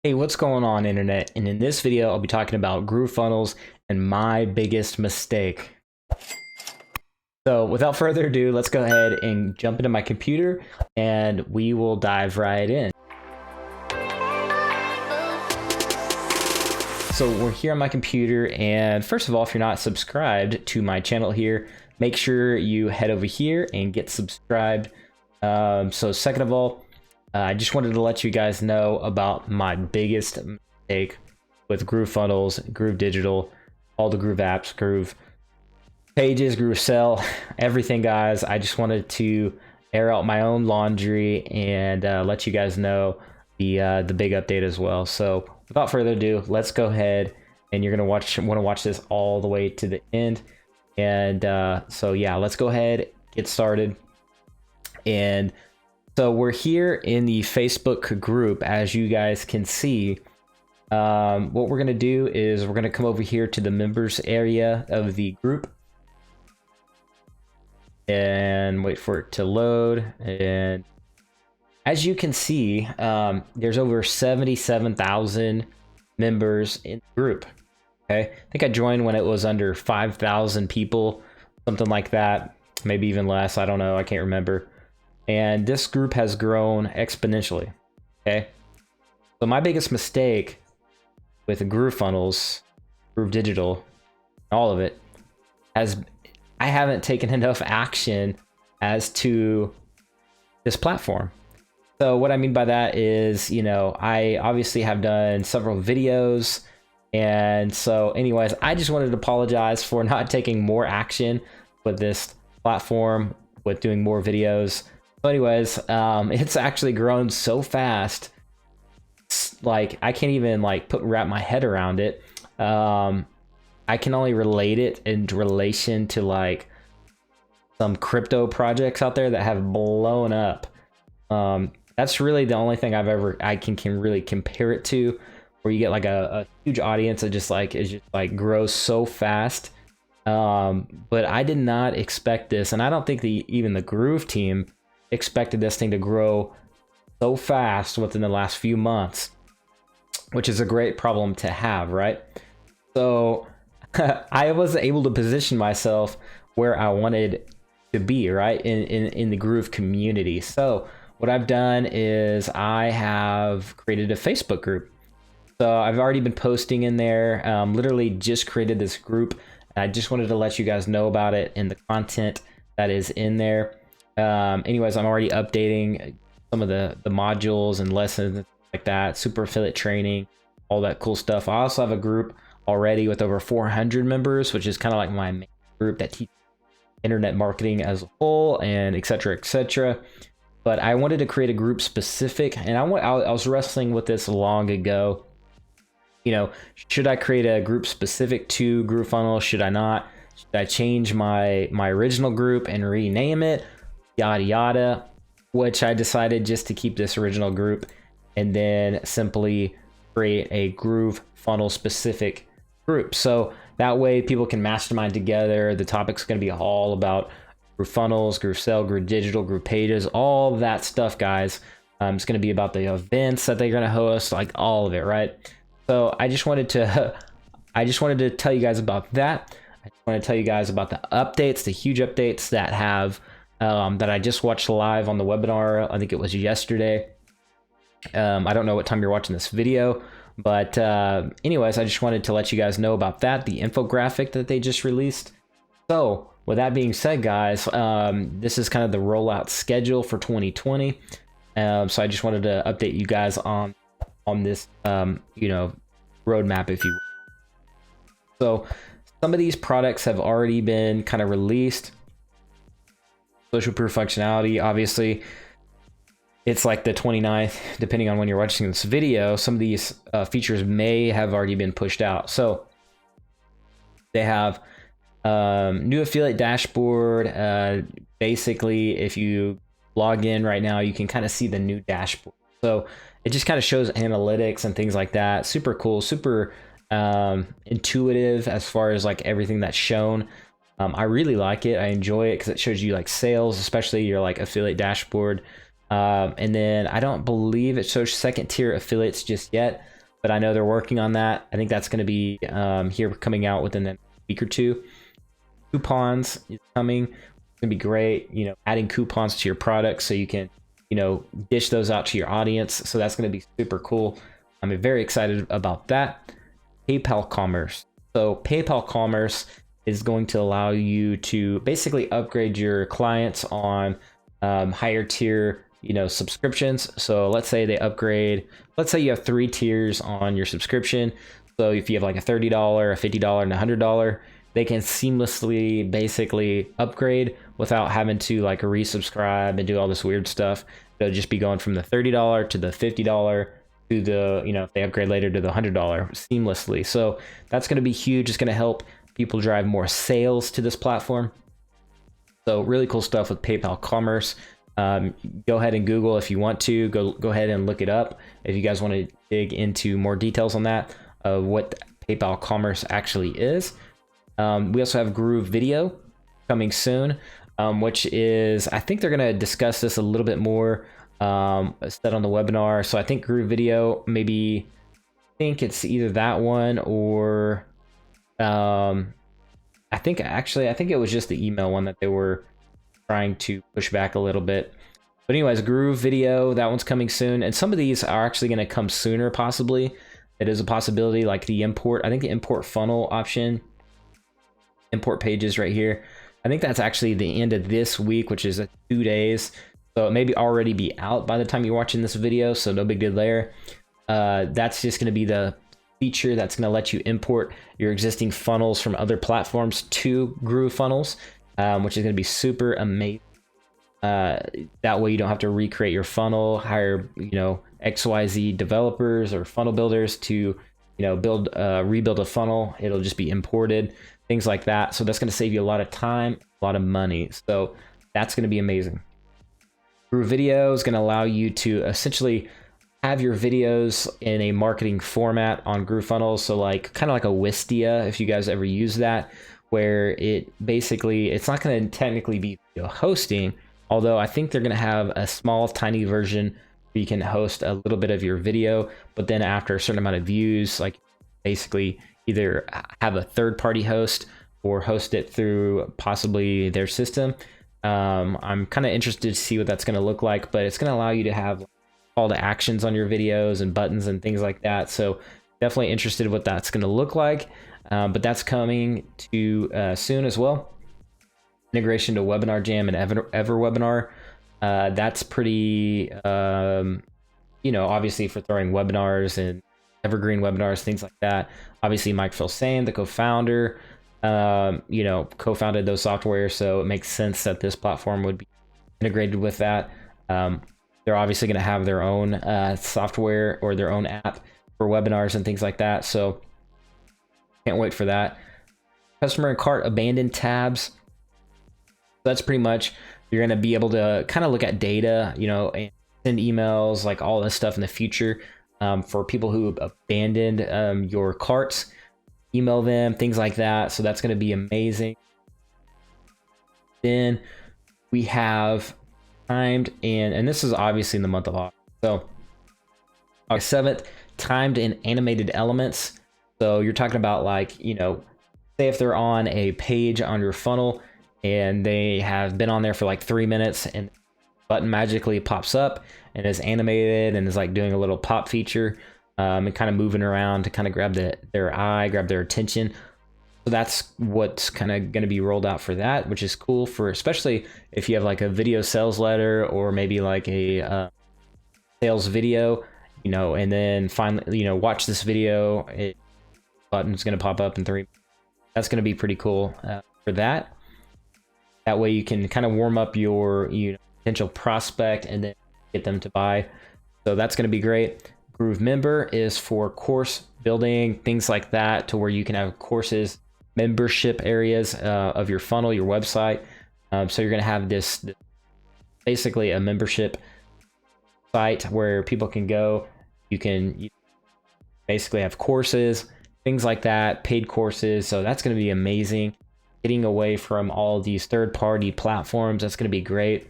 Hey, what's going on, internet? And in this video, I'll be talking about GrooveFunnels and my biggest mistake. So without further ado, let's go ahead and jump into my computer and we will dive right in. So we're here on my computer, and first of all, if you're not subscribed to my channel here, make sure you head over here and get subscribed. So second of all, I just wanted to let you guys know about my biggest mistake with GrooveFunnels, Groove Digital, all the Groove apps, Groove Pages, GrooveSell, everything, guys. I just wanted to air out my own laundry and let you guys know the big update as well. So without further ado, let's go ahead, and you're gonna want to watch this all the way to the end. And so yeah, let's go ahead, get started. And so we're here in the Facebook group, as you guys can see. What we're going to do is we're going to come over here to the members area of the group and wait for it to load. And as you can see, there's over 77,000 members in the group. Okay, I think I joined when it was under 5,000 people, something like that, maybe even less. I don't know, I can't remember. And this group has grown exponentially. Okay, so my biggest mistake with GrooveFunnels, Groove Digital, all of it, has I haven't taken enough action as to this platform. So what I mean by that is, you know, I obviously have done several videos, and so anyways, I just wanted to apologize for not taking more action with this platform, with doing more videos. So anyways, it's actually grown so fast, like I can't even wrap my head around it. I can only relate it in relation to like some crypto projects out there that have blown up. That's really the only thing I can really compare it to, where you get like a huge audience that just grows so fast. But I did not expect this, and I don't think even the Groove team expected this thing to grow so fast within the last few months, which is a great problem to have, right? So I was able to position myself where I wanted to be, right, in the Groove community. So what I've done is I have created a Facebook group. So I've already been posting in there, literally just created this group. I just wanted to let you guys know about it and the content that is in there. Anyways, I'm already updating some of the modules and lessons like that, super affiliate training, all that cool stuff. I also have a group already with over 400 members, which is kind of like my main group that teaches internet marketing as a whole, and etc., etc. But I wanted to create a group specific, and I was wrestling with this long ago. You know, should I create a group specific to GrooveFunnels? Should I not? Should I change my original group and rename it? Yada yada, which I decided just to keep this original group and then simply create a GrooveFunnels specific group. So that way people can mastermind together. The topic's going to be all about GrooveFunnels, GrooveSell, Groove Digital, Groove Pages, all that stuff, guys. It's going to be about the events that they're going to host, like all of it, right? So I just wanted to tell you guys about that. I just want to tell you guys about the updates, the huge updates that have that I just watched live on the webinar. I think it was yesterday. I don't know what time you're watching this video, but anyways, I just wanted to let you guys know about that, the infographic that they just released. So with that being said, guys, this is kind of the rollout schedule for 2020. So I just wanted to update you guys on this, you know, roadmap, if you will. So some of these products have already been kind of released. Social proof functionality, obviously, it's like the 29th, depending on when you're watching this video. Some of these features may have already been pushed out. So they have new affiliate dashboard. Basically, if you log in right now, you can kind of see the new dashboard. So it just kind of shows analytics and things like that. Super cool, super intuitive as far as like everything that's shown. I really like it. I enjoy it because it shows you like sales, especially your like affiliate dashboard. And then I don't believe it shows second tier affiliates just yet, but I know they're working on that. I think that's going to be here coming out within the week or two. Coupons is coming. It's going to be great. You know, adding coupons to your products so you can, you know, dish those out to your audience. So that's going to be super cool. I'm very excited about that. PayPal Commerce. So PayPal Commerce is going to allow you to basically upgrade your clients on higher tier, you know, subscriptions. So let's say they upgrade, let's say you have 3 tiers on your subscription. So if you have like a $30, a $50, and a $100, they can seamlessly basically upgrade without having to like resubscribe and do all this weird stuff. They'll just be going from the $30 to the $50 to the, you know, if they upgrade later to the $100 seamlessly. So that's going to be huge. It's going to help people drive more sales to this platform. So really cool stuff with PayPal Commerce. Go ahead and Google if you want to. Go ahead and look it up if you guys want to dig into more details on that, what PayPal Commerce actually is. We also have Groove Video coming soon, which is, I think they're going to discuss this a little bit more said on the webinar. So I think Groove Video, maybe, I think it's either that one or I think it was just the email one that they were trying to push back a little bit. But anyways, Groove Video, that one's coming soon. And some of these are actually going to come sooner, possibly. It is a possibility, like the import, I think the import funnel option, import pages right here. I think that's actually the end of this week, which is 2 days. So it may be already be out by the time you're watching this video. So no big deal there. That's just going to be the feature that's going to let you import your existing funnels from other platforms to GrooveFunnels, which is going to be super amazing. That way you don't have to recreate your funnel, hire, you know, XYZ developers or funnel builders to, you know, rebuild a funnel. It'll just be imported, things like that. So that's going to save you a lot of time, a lot of money. So that's going to be amazing. Groove Video is going to allow you to essentially have your videos in a marketing format on GrooveFunnels. So like kind of like a Wistia, if you guys ever use that, where it basically, it's not going to technically be video hosting, although I think they're going to have a small tiny version where you can host a little bit of your video, but then after a certain amount of views, like basically either have a third-party host or host it through possibly their system. I'm kind of interested to see what that's going to look like, but it's going to allow you to have call to actions on your videos and buttons and things like that. So definitely interested in what that's going to look like, but that's coming to soon as well. Integration to WebinarJam and EverWebinar. That's pretty, you know, obviously for throwing webinars and evergreen webinars, things like that. Obviously, Mike Filsaime, the co-founder, you know, co-founded those software, so it makes sense that this platform would be integrated with that. They're obviously going to have their own software or their own app for webinars and things like that. So can't wait for that. Customer and cart abandoned tabs. That's pretty much, you're going to be able to kind of look at data, you know, and send emails, like all this stuff in the future for people who abandoned your carts, email them, things like that. So that's going to be amazing. Then we have timed, and this is obviously in the month of August. So August 7th, timed and animated elements. So you're talking about, like, you know, say if they're on a page on your funnel and they have been on there for like 3 minutes and button magically pops up and is animated and is like doing a little pop feature and kind of moving around to kind of grab their eye, grab their attention. So that's what's kind of going to be rolled out for that, which is cool for, especially if you have like a video sales letter or maybe like a sales video, you know, and then finally, you know, watch this video, button's going to pop up in 3 minutes. That's going to be pretty cool for that. That way you can kind of warm up your potential prospect and then get them to buy. So that's going to be great. Groove Member is for course building, things like that, to where you can have courses, membership areas of your funnel, your website. So you're going to have this basically a membership site where people can go. You can basically have courses, things like that, paid courses. So that's going to be amazing. Getting away from all these third-party platforms, that's going to be great.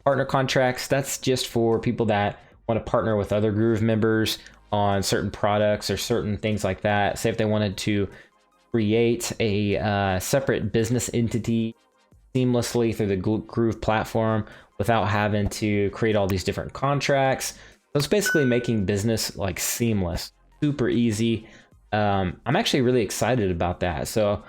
Partner contracts, that's just for people that want to partner with other Groove members on certain products or certain things like that. Say if they wanted to create a separate business entity seamlessly through the Groove platform without having to create all these different contracts. So it's basically making business like seamless, super easy. I'm actually really excited about that. So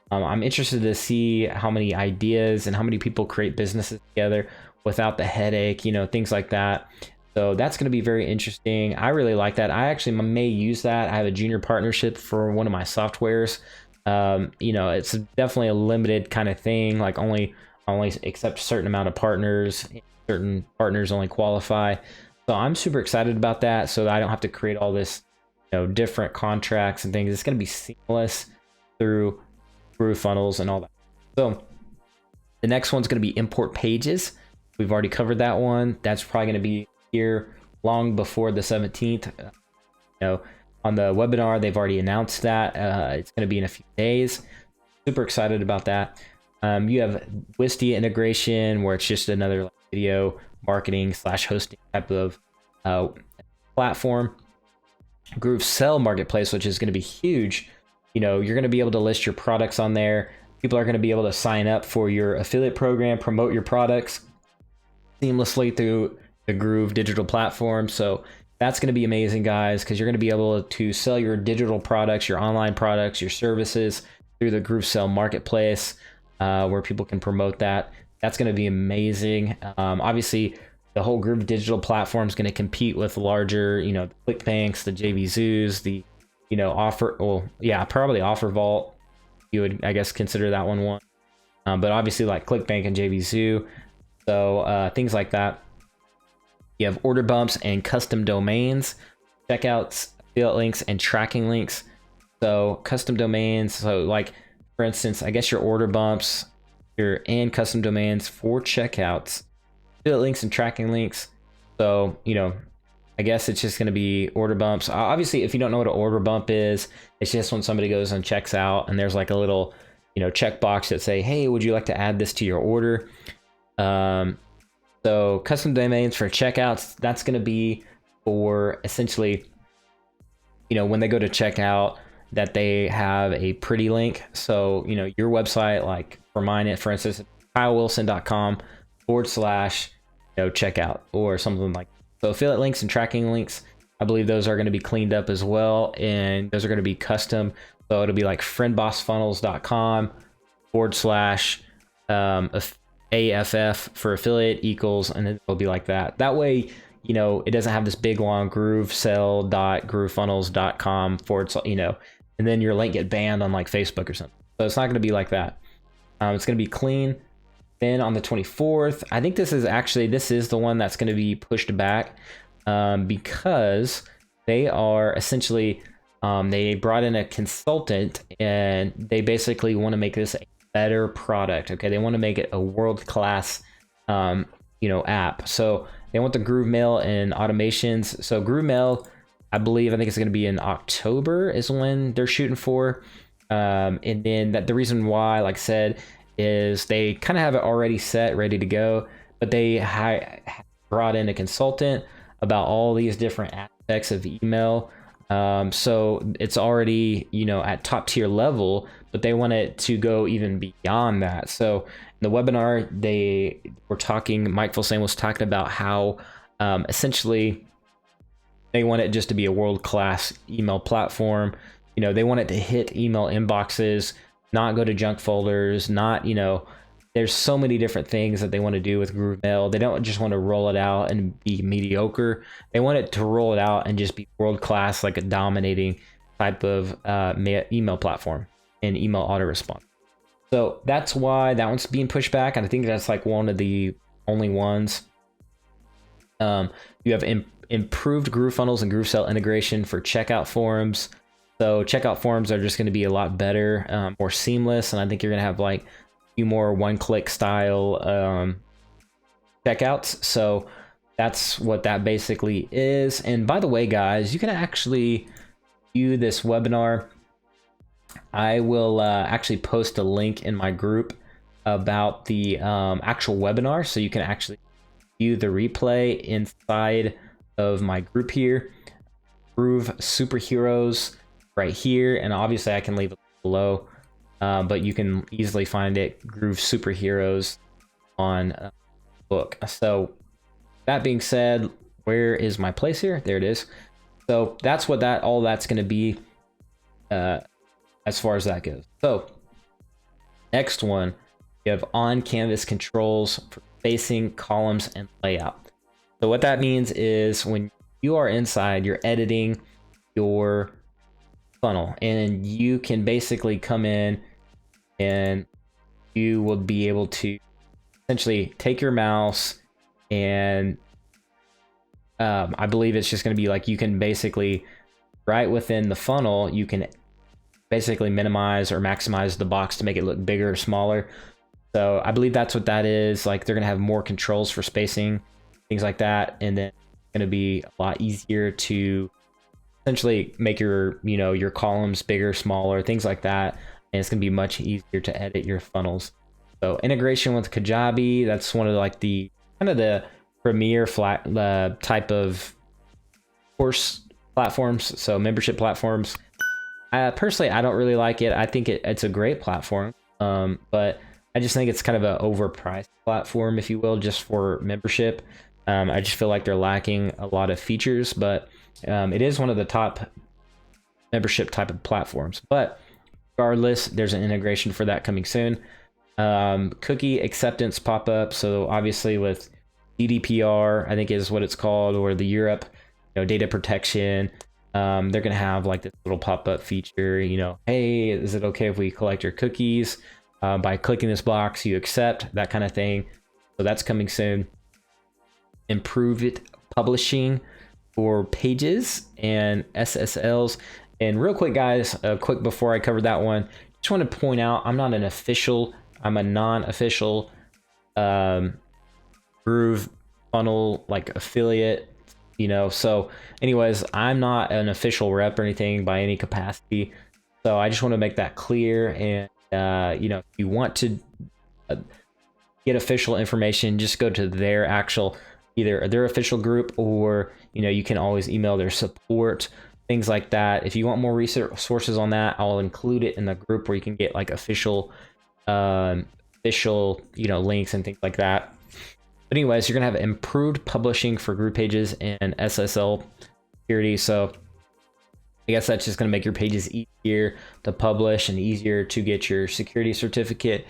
I'm interested to see how many ideas and how many people create businesses together without the headache, things like that. So that's going to be very interesting. I really like that. I actually may use that. I have a junior partnership for one of my softwares. It's definitely a limited kind of thing, like only accept a certain amount of partners. Certain partners only qualify. So I'm super excited about that, so that I don't have to create all this, different contracts and things. It's going to be seamless through GrooveFunnels and all that. So the next one's going to be import pages. We've already covered that one. That's probably going to be here long before the 17th. On the webinar, they've already announced that. It's going to be in a few days. Super excited about that. You have Wistia Integration, where it's just another video marketing / hosting type of platform. GrooveSell Marketplace, which is going to be huge. You're going to be able to list your products on there. People are going to be able to sign up for your affiliate program, promote your products seamlessly through the Groove digital platform. So that's going to be amazing, guys, because you're going to be able to sell your digital products, your online products, your services through the GrooveSell Marketplace, where people can promote that. That's going to be amazing. Obviously, the whole Groove digital platform is going to compete with larger, the ClickBanks, the JVZoos, the, probably Offer Vault. You would, I guess, consider that one. But obviously, like ClickBank and JVZoo. So things like that. You have order bumps and custom domains, checkouts, affiliate links, and tracking links. So custom domains. So like, for instance, I guess your order bumps, and custom domains for checkouts, affiliate links, and tracking links. So, I guess it's just going to be order bumps. Obviously, if you don't know what an order bump is, it's just when somebody goes and checks out and there's like a little, checkbox that say, hey, would you like to add this to your order? So custom domains for checkouts, that's going to be for essentially, when they go to checkout, that they have a pretty link. So, your website, like for mine, for instance, KyleWilson.com/checkout or something like that. So affiliate links and tracking links, I believe those are going to be cleaned up as well. And those are going to be custom. So it'll be like friendbossfunnels.com/AFF for affiliate equals, and it'll be like that. That way, it doesn't have this big long GrooveSell.groovefunnels.com and then your link get banned on like Facebook or something. So it's not going to be like that. It's going to be clean. Then on the 24th, I think this is the one that's going to be pushed back because they are essentially, they brought in a consultant and they basically want to make this a better product. Okay, they want to make it a world-class, app. So they want the Groove Mail and automations. So Groove Mail, I think it's going to be in October is when they're shooting for. And then the reason why, like I said, is they kind of have it already set, ready to go, but they brought in a consultant about all these different aspects of email. So it's already, at top tier level, but they want it to go even beyond that. So in the webinar, Mike Filsaime was talking about how essentially they want it just to be a world-class email platform. They want it to hit email inboxes, not go to junk folders, there's so many different things that they want to do with Groove Mail. They don't just want to roll it out and be mediocre. They want it to roll it out and just be world-class, like a dominating type of email platform and email auto response. So that's why that one's being pushed back. And I think that's like one of the only ones. You have improved GrooveFunnels and GrooveSell integration for checkout forms. So checkout forms are just going to be a lot better, more seamless. And I think you're going to have like a few more one-click style checkouts. So that's what that basically is. And by the way, guys, you can actually view this webinar. I will actually post a link in my group about the actual webinar, so you can actually view the replay inside of my group here. Groove Superheroes right here, and obviously I can leave it below, but you can easily find it, Groove Superheroes on book. So that being said, where is my place here? There it is. So that's what all that's going to be as far as that goes. So next one, you have on canvas controls for spacing, columns, and layout. So what that means is when you are inside, you're editing your funnel, and you can basically come in and you will be able to essentially take your mouse and I believe it's just going to be like, you can basically right within the funnel, you can basically minimize or maximize the box to make it look bigger or smaller. So I believe that's what that is. Like, they're going to have more controls for spacing, things like that, and then it's going to be a lot easier to essentially make your, you know, your columns bigger, smaller, things like that, and it's going to be much easier to edit your funnels. So integration with Kajabi, that's one of like the kind of the premier type of course platforms, so membership platforms. Personally, I don't really like it. I think it's a great platform, but I just think it's kind of an overpriced platform, if you will, just for membership. I just feel like they're lacking a lot of features, but it is one of the top membership type of platforms. But regardless, there's an integration for that coming soon. Cookie acceptance pop-up. So obviously with GDPR, I think is what it's called, or the Europe, you know, data protection, they're going to have like this little pop-up feature, you know, hey, is it okay if we collect your cookies? By clicking this box, you accept, that kind of thing. So that's coming soon. Improved publishing for pages and SSLs. And real quick, guys, quick before I cover that one, just want to point out, I'm not an official, I'm a non-official GrooveFunnel like affiliate, you know. So anyways, I'm not an official rep or anything by any capacity. So I just want to make that clear. And you know, if you want to get official information, just go to their actual, either their official group, or, you know, you can always email their support, things like that. If you want more resources on that, I'll include it in the group where you can get like official, you know, links and things like that. But anyways, you're gonna have improved publishing for group pages and SSL security. So I guess that's just gonna make your pages easier to publish and easier to get your security certificate.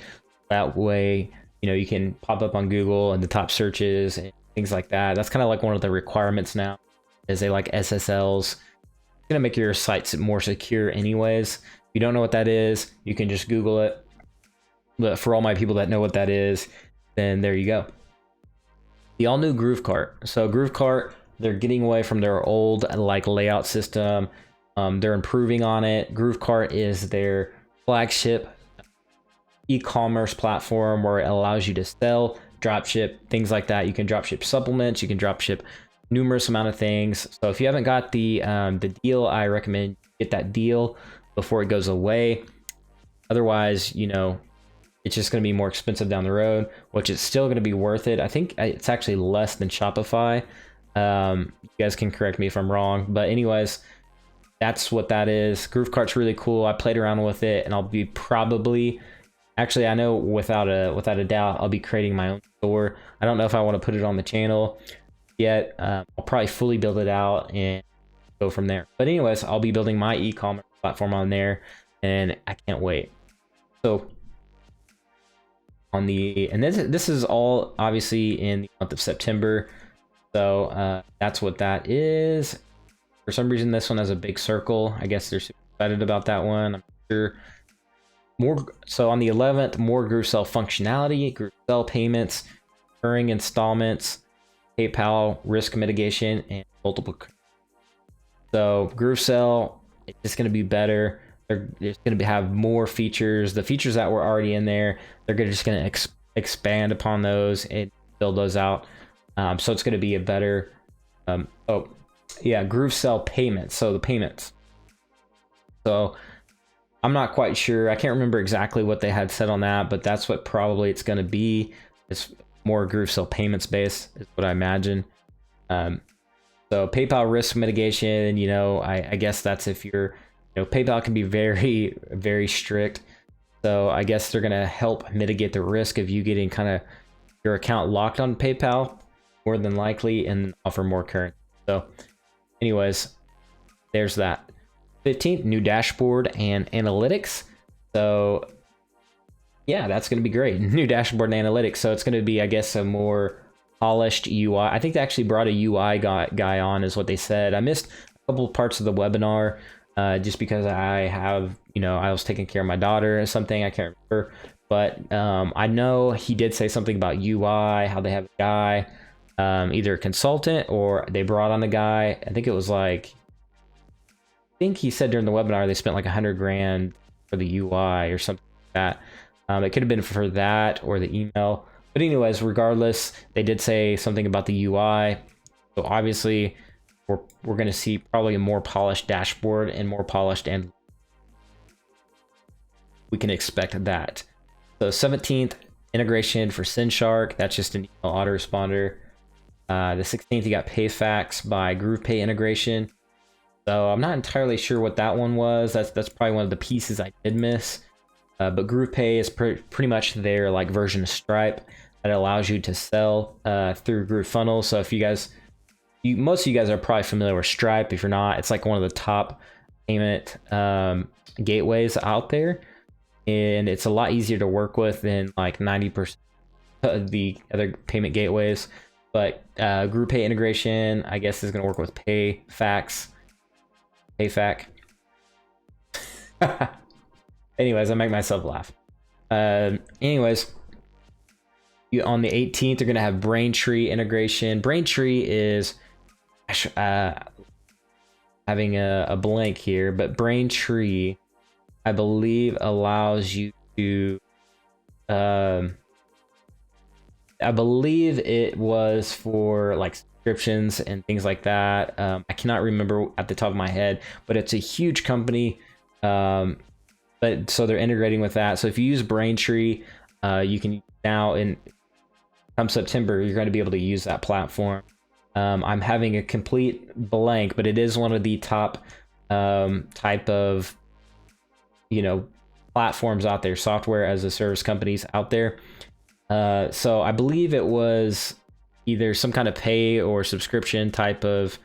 That way, you know, you can pop up on Google and the top searches and things like that. That's kind of like one of the requirements now, is they like SSLs. It's gonna make your sites more secure anyways. If you don't know what that is, you can just Google it. But for all my people that know what that is, then there you go. The all new GrooveCart. So GrooveCart, they're getting away from their old like layout system. They're improving on it. GrooveCart is their flagship e-commerce platform where it allows you to sell, dropship, things like that. You can dropship supplements, you can dropship numerous amount of things. So if you haven't got the deal, I recommend get that deal before it goes away. Otherwise, you know, it's just going to be more expensive down the road, which is still going to be worth it. I think it's actually less than Shopify. You guys can correct me if I'm wrong, but anyways, that's what that is. GrooveCart's really cool. I played around with it, and I'll be probably, actually, I know without a doubt, I'll be creating my own store. I don't know if I want to put it on the channel yet. I'll probably fully build it out and go from there. But anyways, I'll be building my e-commerce platform on there, and I can't wait. So on the, and this is all obviously in the month of September. So that's what that is. For some reason, this one has a big circle. I guess they're super excited about that one. I'm sure. More, so on the 11th, more GrooveSell functionality, GrooveSell payments, recurring installments, PayPal risk mitigation, and multiple. So GrooveSell, it's just going to be better. They're just going to have more features. The features that were already in there, they're just going to expand upon those and build those out. So it's going to be a better. Oh, yeah, GrooveSell payments. So the payments. So I'm not quite sure. I can't remember exactly what they had said on that, but that's what probably it's going to be. As more GrooveFunnels payments base is what I imagine. So PayPal risk mitigation, you know, I guess that's if you're, you know, PayPal can be very, very strict. So I guess they're going to help mitigate the risk of you getting kind of your account locked on PayPal more than likely and offer more currency. So anyways, there's that. 15th, new dashboard and analytics. So yeah, that's going to be great. New dashboard and analytics. So it's going to be, I guess, a more polished UI. I think they actually brought a UI guy on, is what they said. I missed a couple of parts of the webinar just because I have, you know, I was taking care of my daughter or something. I can't remember. But I know he did say something about UI, how they have a guy, either a consultant or they brought on a guy. I think it was like, I think he said during the webinar they spent like $100,000 for the UI or something like that. It could have been for that or the email. But anyways, regardless, they did say something about the UI. So obviously, we're going to see probably a more polished dashboard and more polished, and we can expect that. So 17th, integration for Synshark. That's just an email autoresponder. The 16th, you got PayFax by GroovePay integration. So I'm not entirely sure what that one was. That's probably one of the pieces I did miss. But GroovePay is pretty much their like version of Stripe that allows you to sell through GrooveFunnels. So if you guys, most of you guys are probably familiar with Stripe. If you're not, it's like one of the top payment gateways out there, and it's a lot easier to work with than like 90% of the other payment gateways. But GroovePay integration, I guess, is going to work with PayFac. Anyways, I make myself laugh. Anyways, on the 18th, you're going to have Braintree integration. Braintree is having a blank here, but Braintree, I believe, allows you to, I believe it was for like subscriptions and things like that. I cannot remember at the top of my head, but it's a huge company. But so they're integrating with that. So if you use Braintree, you can now, in come September, you're going to be able to use that platform. I'm having a complete blank, but it is one of the top type of, you know, platforms out there, software as a service companies out there. So I believe it was either some kind of pay or subscription type of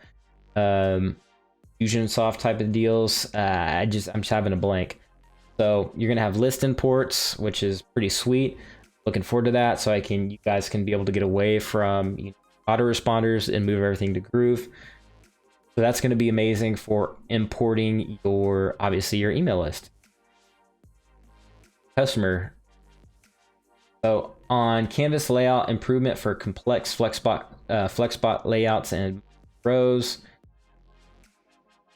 Fusionsoft type of deals. I'm just having a blank. So you're gonna have list imports, which is pretty sweet. Looking forward to that. So you guys can be able to get away from, you know, autoresponders and move everything to Groove. So that's going to be amazing for importing obviously your email list. Customer. So on Canvas layout improvement for complex Flexbot layouts and rows.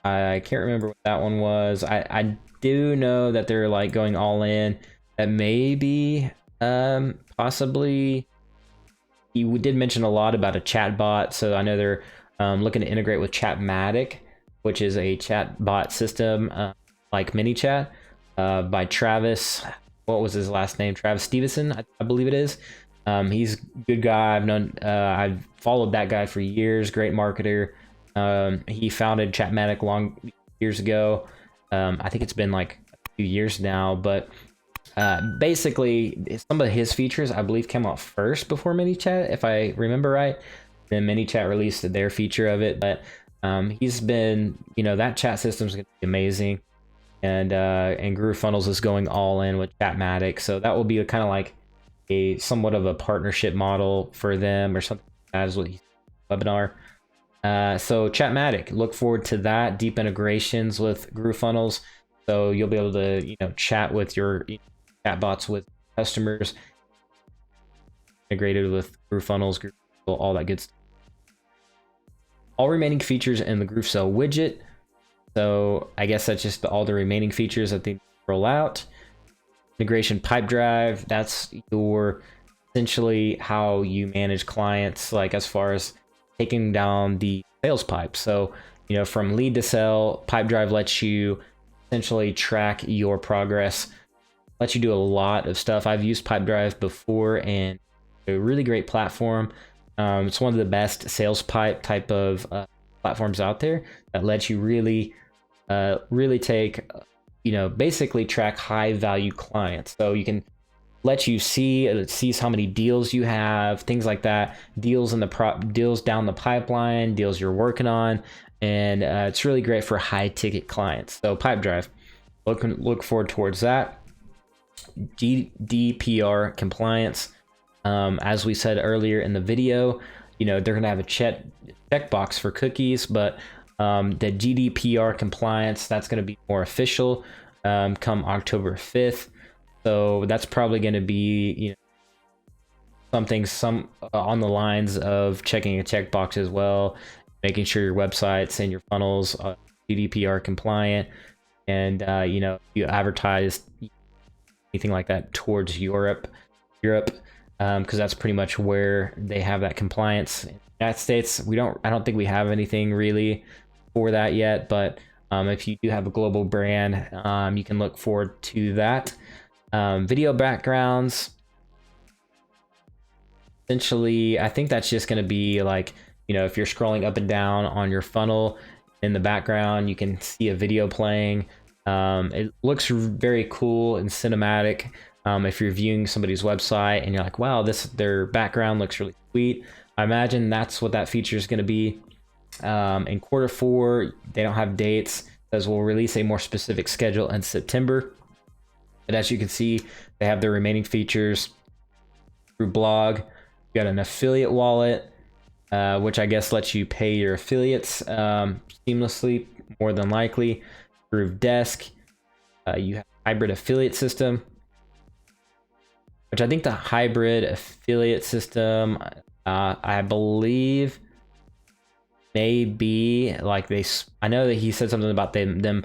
I can't remember what that one was. I do know that they're like going all in. That maybe possibly, he did mention a lot about a chatbot. So I know they're looking to integrate with Chatmatic, which is a chatbot system like ManyChat by Travis. What was his last name? Travis Stevenson, I believe it is. He's a good guy. I've followed that guy for years. Great marketer. He founded Chatmatic years ago. I think it's been like a few years now, but basically some of his features I believe came out first before ManyChat, if I remember right. Then ManyChat released their feature of it, but he's been, you know, that chat system's gonna be amazing, and GrooveFunnels is going all in with Chatmatic, so that will be kind of like a somewhat of a partnership model for them or something like that, is what he webinar. So Chatmatic, look forward to that. Deep integrations with GrooveFunnels, so you'll be able to, you know, chat with your chatbots with customers, integrated with GrooveFunnels, all that good stuff. All remaining features in the GrooveSell widget. So I guess that's just all the remaining features that they roll out. Integration pipe drive, that's your essentially how you manage clients, like as far as taking down the sales pipe. So, you know, from lead to sell, pipe drive lets you essentially track your progress, lets you do a lot of stuff. I've used pipe drive before, and a really great platform. It's one of the best sales pipe type of platforms out there that lets you really take, basically track high value clients. So you can let you see, it sees how many deals you have, things like that, deals down the pipeline, deals you're working on, and it's really great for high ticket clients. So Pipedrive, look forward towards that. GDPR compliance, as we said earlier in the video, they're going to have a checkbox for cookies, but the GDPR compliance, that's going to be more official come October 5th. So that's probably going to be, something on the lines of checking a checkbox as well, making sure your websites and your funnels are GDPR compliant, and you advertise anything like that towards Europe, because that's pretty much where they have that compliance. In the United States, I don't think we have anything really for that yet, but if you do have a global brand, you can look forward to that. Video backgrounds, essentially, I think that's just going to be like, if you're scrolling up and down on your funnel, in the background you can see a video playing. It looks very cool and cinematic. If you're viewing somebody's website and you're like, wow, their background looks really sweet, I imagine that's what that feature is going to be. In Q4, they don't have dates, as we'll release a more specific schedule in September. But as you can see, they have their remaining features through blog. You got an affiliate wallet, which I guess lets you pay your affiliates seamlessly, more than likely. Groove Desk, you have hybrid affiliate system, which I think the hybrid affiliate system, I believe, may be like I know that he said something about them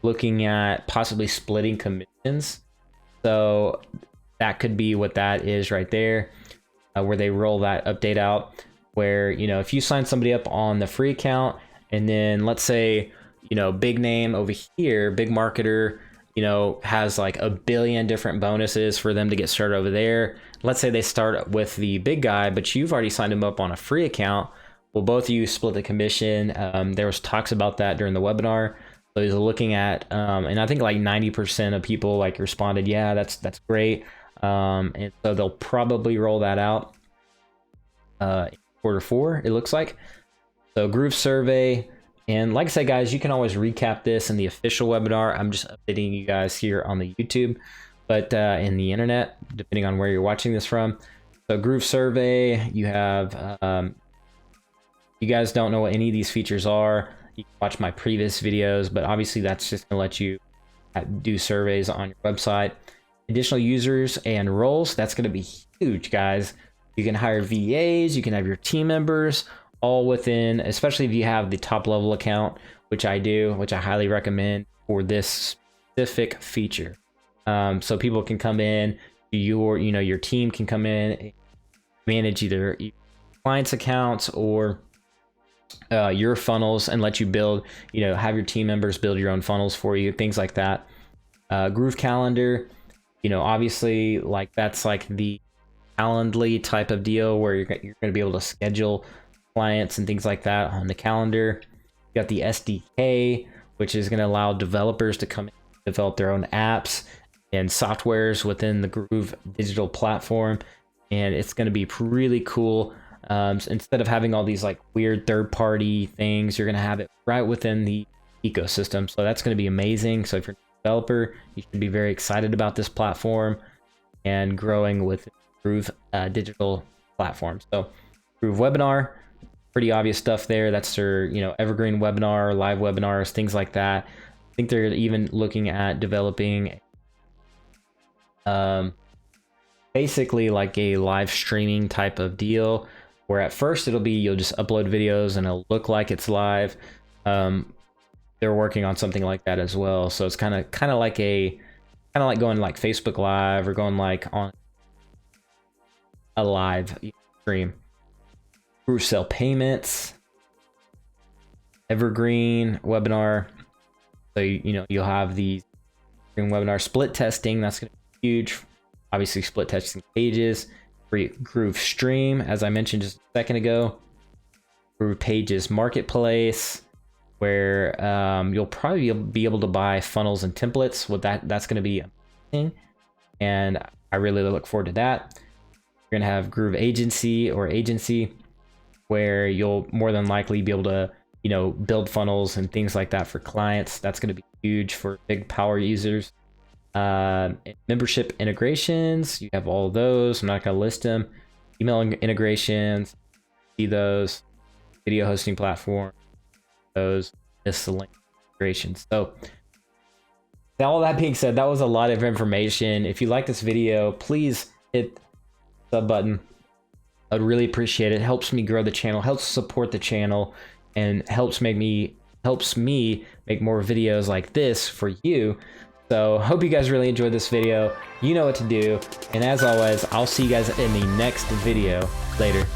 looking at possibly splitting commissions. So that could be what that is right there, where they roll that update out, where, if you sign somebody up on the free account, and then let's say, big name over here, big marketer, has like 1 billion different bonuses for them to get started over there. Let's say they start with the big guy, but you've already signed them up on a free account. Well, both of you split the commission. There was talks about that during the webinar. So he's looking at, and I think like 90% of people like responded, yeah, that's great. And so they'll probably roll that out in Q4, it looks like. So Groove survey. And like I said, guys, you can always recap this in the official webinar. I'm just updating you guys here on the YouTube, but in the internet, depending on where you're watching this from. So Groove survey, you have, you guys don't know what any of these features are, you can watch my previous videos, but obviously that's just gonna let you do surveys on your website. Additional users and roles, that's gonna be huge, guys. You can hire VAs, you can have your team members, all within, especially if you have the top level account, which I do, which I highly recommend for this specific feature. So people can come in, your team can come in, manage either clients' accounts or your funnels, and let you build, have your team members build your own funnels for you, things like that. Groove calendar, obviously, like that's like the Calendly type of deal where you're going to be able to schedule clients and things like that on the calendar. You got the SDK, which is going to allow developers to come in and develop their own apps and softwares within the Groove digital platform, and it's going to be really cool. Instead of having all these like weird third-party things, you're going to have it right within the ecosystem. So that's going to be amazing. So if you're a developer, you should be very excited about this platform and growing with Groove digital platform. So Groove webinar, pretty obvious stuff there. That's their, evergreen webinar, live webinars, things like that. I think they're even looking at developing basically like a live streaming type of deal, where at first it'll be, you'll just upload videos and it'll look like it's live. They're working on something like that as well. So it's kind of like going like Facebook Live, or going like on a live stream. Groove sell payments, evergreen webinar. So you'll have the webinar split testing. That's going to be huge. Obviously, split testing pages. Groove Stream, as I mentioned just a second ago. Groove Pages Marketplace, where you'll probably be able to buy funnels and templates. With that's going to be amazing, and I really look forward to that. You're going to have Groove Agency, where you'll more than likely be able to, you know, build funnels and things like that for clients. That's going to be huge for big power users. Membership integrations, you have all of those. I'm not going to list them. Email integrations, see those. Video hosting platform, those miscellaneous integrations. So all that being said, that was a lot of information. If you like this video, please hit the sub button. I'd really appreciate it. It helps me grow the channel, helps support the channel, and helps me make more videos like this for you. So hope you guys really enjoyed this video. You know what to do. And as always, I'll see you guys in the next video. Later.